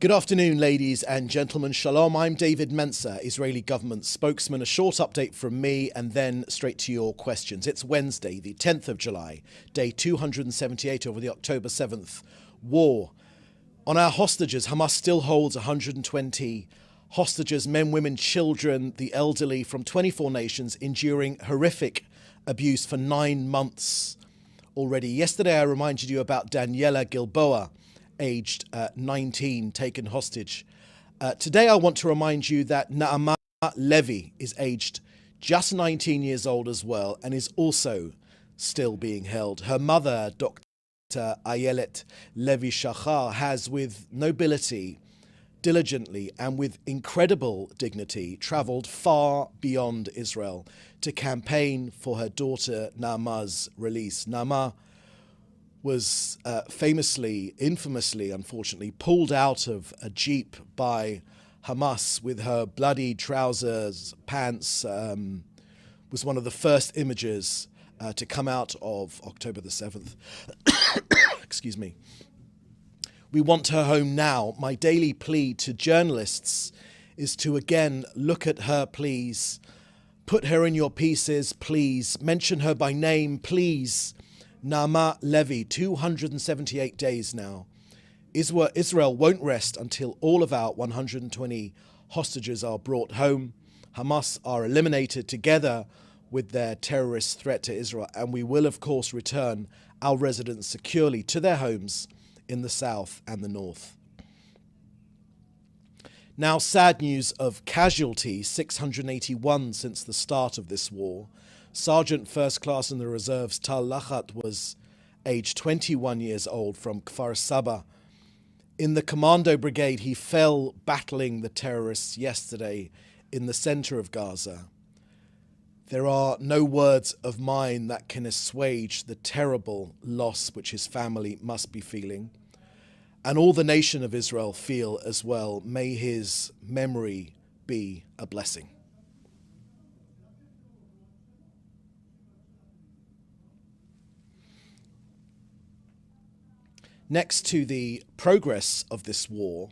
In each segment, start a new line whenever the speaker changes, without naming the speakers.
Good afternoon, ladies and gentlemen. Shalom. I'm David Mencer, Israeli government spokesman. A short update from me and then straight to your questions. It's Wednesday, the 10th of July, day 278 over the October 7th war. On our hostages, Hamas still holds 120 hostages, men, women, children, the elderly from 24 nations, enduring horrific abuse for 9 months already. Yesterday, I reminded you about Daniela Gilboa, aged 19, taken hostage. Today, I want to remind you that Naama Levy is aged just 19 years old as well and is also still being held. Her mother, Dr. Ayelet Levy-Shachar, has with nobility, diligently and with incredible dignity travelled far beyond Israel to campaign for her daughter Naama's release. Naama was infamously, unfortunately, pulled out of a jeep by Hamas with her bloody trousers, pants, was one of the first images to come out of October the 7th. Excuse me. We want her home now. My daily plea to journalists is to again look at her, please. Put her in your pieces, please. Mention her by name, please. Naama Levy, 278 days now. Israel won't rest until all of our 120 hostages are brought home. Hamas are eliminated together with their terrorist threat to Israel, and we will, of course, return our residents securely to their homes in the south and the north. Now, sad news of casualties, 681 since the start of this war. Sergeant First Class in the Reserves Tal Lachat was aged 21 years old from Kfar Saba. In the Commando Brigade, he fell battling the terrorists yesterday in the center of Gaza. There are no words of mine that can assuage the terrible loss which his family must be feeling, and all the nation of Israel feel as well. May his memory be a blessing. Next to the progress of this war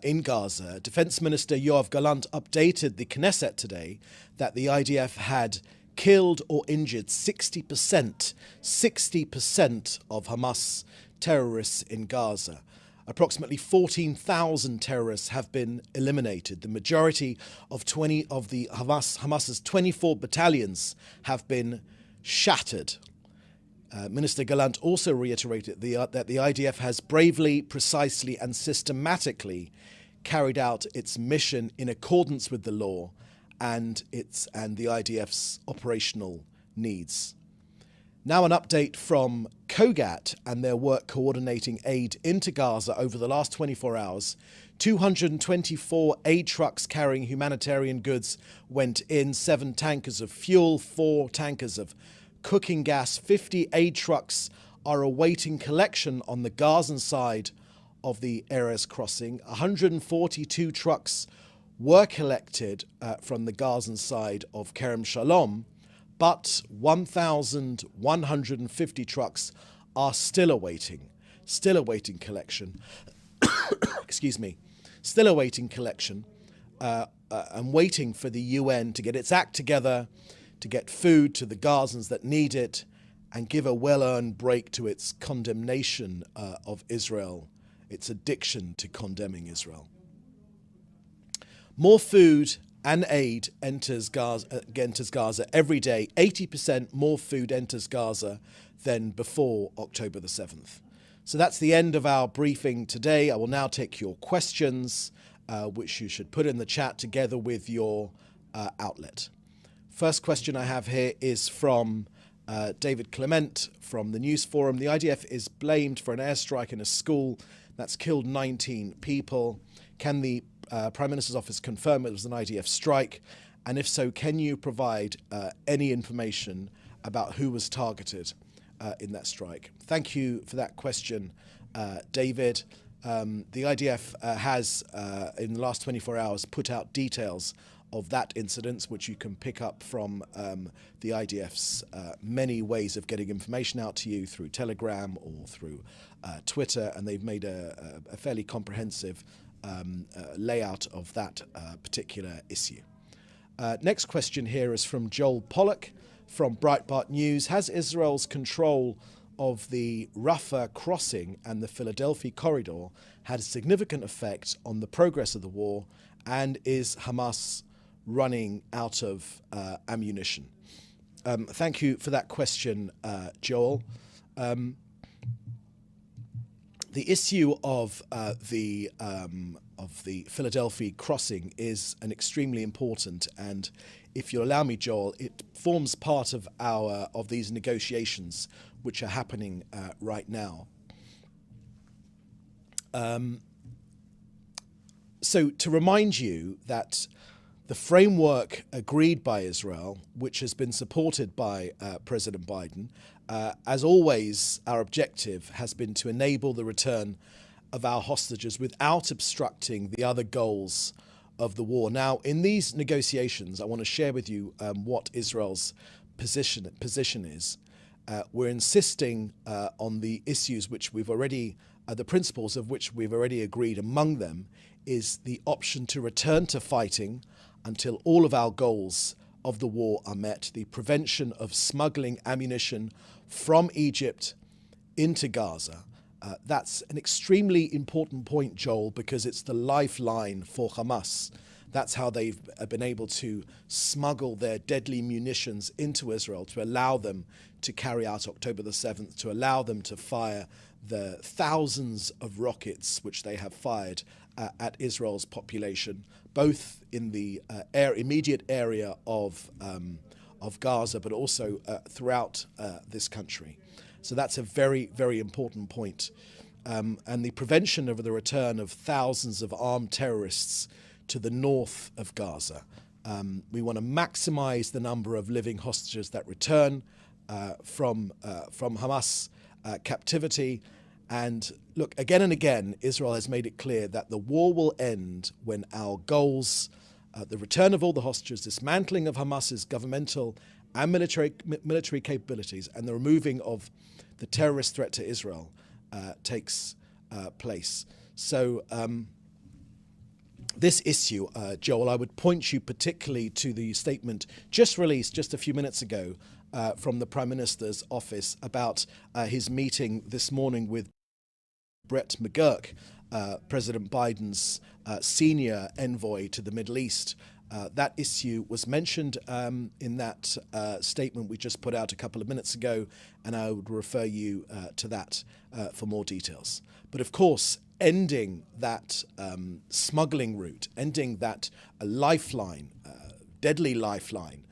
in Gaza, Defense Minister Yoav Gallant updated the Knesset today that the IDF had killed or injured 60% of Hamas terrorists in Gaza. Approximately 14,000 terrorists have been eliminated. The majority of Hamas's 24 battalions have been shattered. Minister Gallant also reiterated that the IDF has bravely, precisely and systematically carried out its mission in accordance with the law and the IDF's operational needs. Now an update from COGAT and their work coordinating aid into Gaza over the last 24 hours. 224 aid trucks carrying humanitarian goods went in, 7 tankers of fuel, 4 tankers of cooking gas. 50 aid trucks are awaiting collection on the Gazan side of the Erez crossing. 142 trucks were collected from the Gazan side of Kerem Shalom, but 1,150 trucks are still awaiting collection. Excuse me, still awaiting collection and waiting for the UN to get its act together, to get food to the Gazans that need it, and give a well-earned break to its condemnation of Israel, its addiction to condemning Israel. More food and aid enters Gaza every day. 80% more food enters Gaza than before October the 7th. So that's the end of our briefing today. I will now take your questions, which you should put in the chat together with your outlet. First question I have here is from David Clement from the News Forum. The IDF is blamed for an airstrike in a school that's killed 19 people. Can the Prime Minister's office confirm it was an IDF strike? And if so, can you provide any information about who was targeted in that strike? Thank you for that question, David. The IDF has, in the last 24 hours, put out details of that incident, which you can pick up from the IDF's many ways of getting information out to you through Telegram or through Twitter, and they've made a fairly comprehensive layout of that particular issue. Next question here is from Joel Pollock from Breitbart News. Has Israel's control of the Rafah crossing and the Philadelphia corridor had a significant effect on the progress of the war, and is Hamas running out of ammunition? Thank you for that question, Joel. The issue of the Philadelphia crossing is an extremely important, and if you allow me, Joel, it forms part of these negotiations which are happening right now. So to remind you that the framework agreed by Israel, which has been supported by President Biden, as always, our objective has been to enable the return of our hostages without obstructing the other goals of the war. Now, in these negotiations, I want to share with you what Israel's position is. We're insisting on the issues which we've already, the principles of which we've already agreed. Among them is the option to return to fighting until all of our goals of the war are met, the prevention of smuggling ammunition from Egypt into Gaza. That's an extremely important point, Joel, because it's the lifeline for Hamas. That's how they've been able to smuggle their deadly munitions into Israel, to allow them to carry out October the 7th, to allow them to fire the thousands of rockets which they have fired at Israel's population, both in the immediate area of Gaza, but also throughout this country. So that's a very, very important point. And the prevention of the return of thousands of armed terrorists to the north of Gaza. We want to maximize the number of living hostages that return from Hamas captivity. And look, again and again, Israel has made it clear that the war will end when our goals, the return of all the hostages, dismantling of Hamas's governmental and military capabilities, and the removing of the terrorist threat to Israel takes place. So this issue, Joel, I would point you particularly to the statement just released just a few minutes ago from the Prime Minister's office about his meeting this morning with Brett McGurk, President Biden's senior envoy to the Middle East. That issue was mentioned in that statement we just put out a couple of minutes ago, and I would refer you to that for more details. But of course, ending that smuggling route, ending that lifeline, deadly lifeline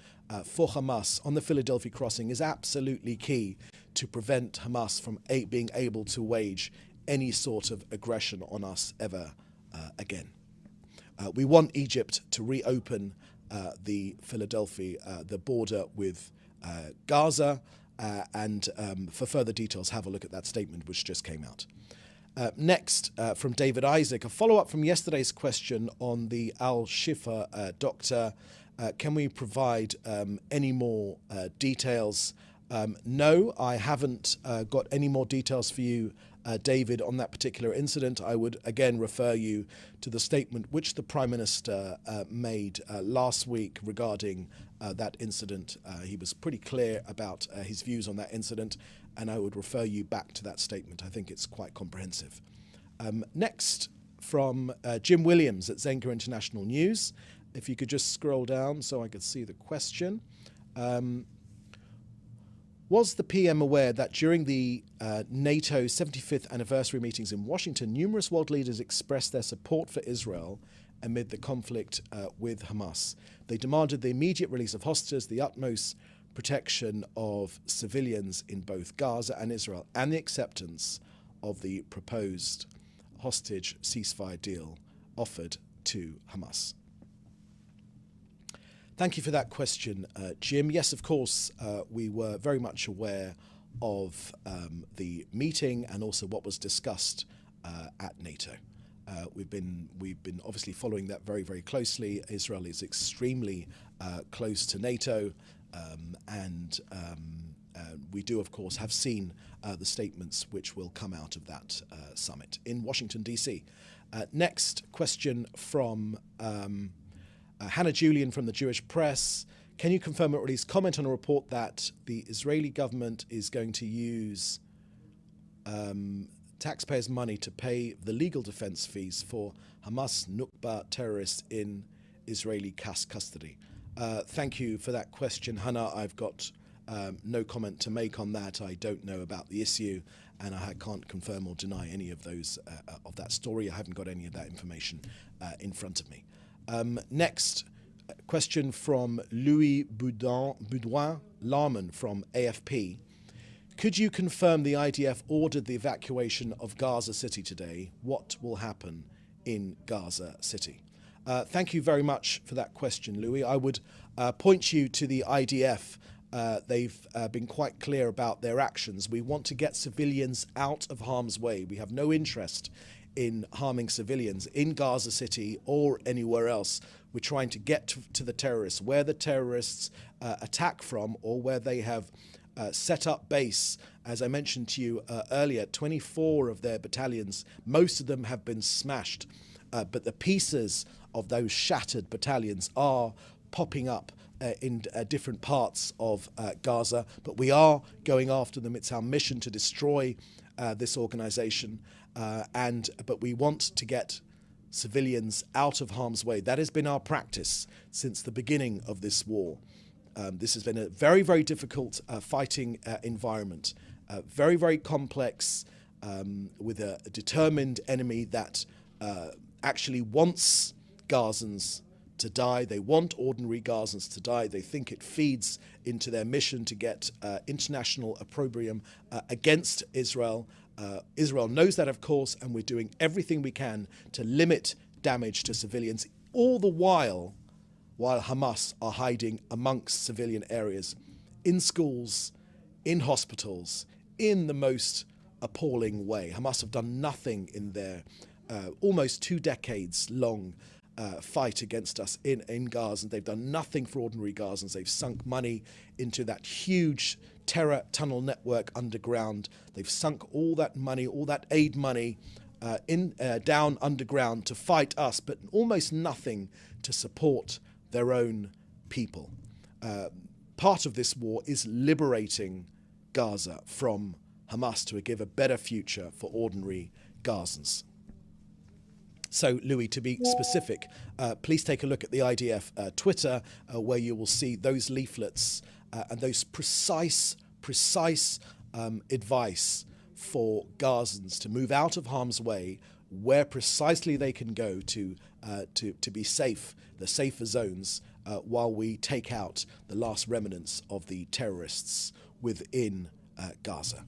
for Hamas on the Philadelphia crossing is absolutely key to prevent Hamas from being able to wage any sort of aggression on us ever again. We want Egypt to reopen the border with Gaza, and for further details, have a look at that statement which just came out. Next, from David Isaac, a follow-up from yesterday's question on the Al-Shifa doctor. Can we provide any more details? No, I haven't got any more details for you, David, on that particular incident. I would again refer you to the statement which the Prime Minister made last week regarding that incident. He was pretty clear about his views on that incident, and I would refer you back to that statement. I think it's quite comprehensive. Next, from Jim Williams at Zenka International News. If you could just scroll down so I could see the question. Was the PM aware that during the NATO 75th anniversary meetings in Washington, numerous world leaders expressed their support for Israel amid the conflict with Hamas? They demanded the immediate release of hostages, the utmost protection of civilians in both Gaza and Israel, and the acceptance of the proposed hostage ceasefire deal offered to Hamas. Thank you for that question, Jim. Yes, of course, we were very much aware of the meeting and also what was discussed at NATO. We've been obviously following that very, very closely. Israel is extremely close to NATO, and we do, of course, have seen the statements which will come out of that summit in Washington, D.C. Next question from Hannah Julian from the Jewish Press. Can you confirm or at least comment on a report that the Israeli government is going to use taxpayers' money to pay the legal defense fees for Hamas Nukba terrorists in Israeli custody? Thank you for that question, Hannah. I've got no comment to make on that. I don't know about the issue, and I can't confirm or deny any of those of that story. I haven't got any of that information in front of me. Next question from Louis Boudouin Larman from AFP. Could you confirm the IDF ordered the evacuation of Gaza City today? What will happen in Gaza City? Thank you very much for that question, Louis. I would point you to the IDF. They've been quite clear about their actions. We want to get civilians out of harm's way. We have no interest in harming civilians in Gaza City or anywhere else. We're trying to get to the terrorists, where the terrorists attack from or where they have set up base. As I mentioned to you earlier, 24 of their battalions, most of them have been smashed, but the pieces of those shattered battalions are popping up in different parts of Gaza, but we are going after them. It's our mission to destroy this organization, but we want to get civilians out of harm's way. That has been our practice since the beginning of this war. This has been a very, very difficult fighting environment, very, very complex, with a determined enemy that actually wants Gazans to die. They want ordinary Gazans to die. They think it feeds into their mission to get international opprobrium against Israel. Israel knows that, of course, and we're doing everything we can to limit damage to civilians, all the while Hamas are hiding amongst civilian areas, in schools, in hospitals, in the most appalling way. Hamas have done nothing in their almost 2 decades long fight against us in Gaza. They've done nothing for ordinary Gazans. They've sunk money into that huge terror tunnel network underground. They've sunk all that money, all that aid money down underground to fight us, but almost nothing to support their own people. Part of this war is liberating Gaza from Hamas to give a better future for ordinary Gazans. So, Louis, to be specific, please take a look at the IDF Twitter, where you will see those leaflets and those precise advice for Gazans to move out of harm's way, where precisely they can go to be safe, the safer zones, while we take out the last remnants of the terrorists within Gaza.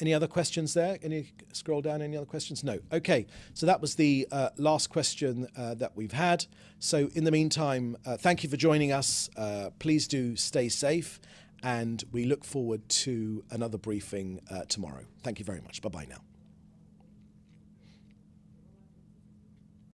Any other questions there? Scroll down, any other questions? No. Okay, so that was the last question that we've had. So in the meantime, thank you for joining us. Please do stay safe, and we look forward to another briefing tomorrow. Thank you very much. Bye-bye now.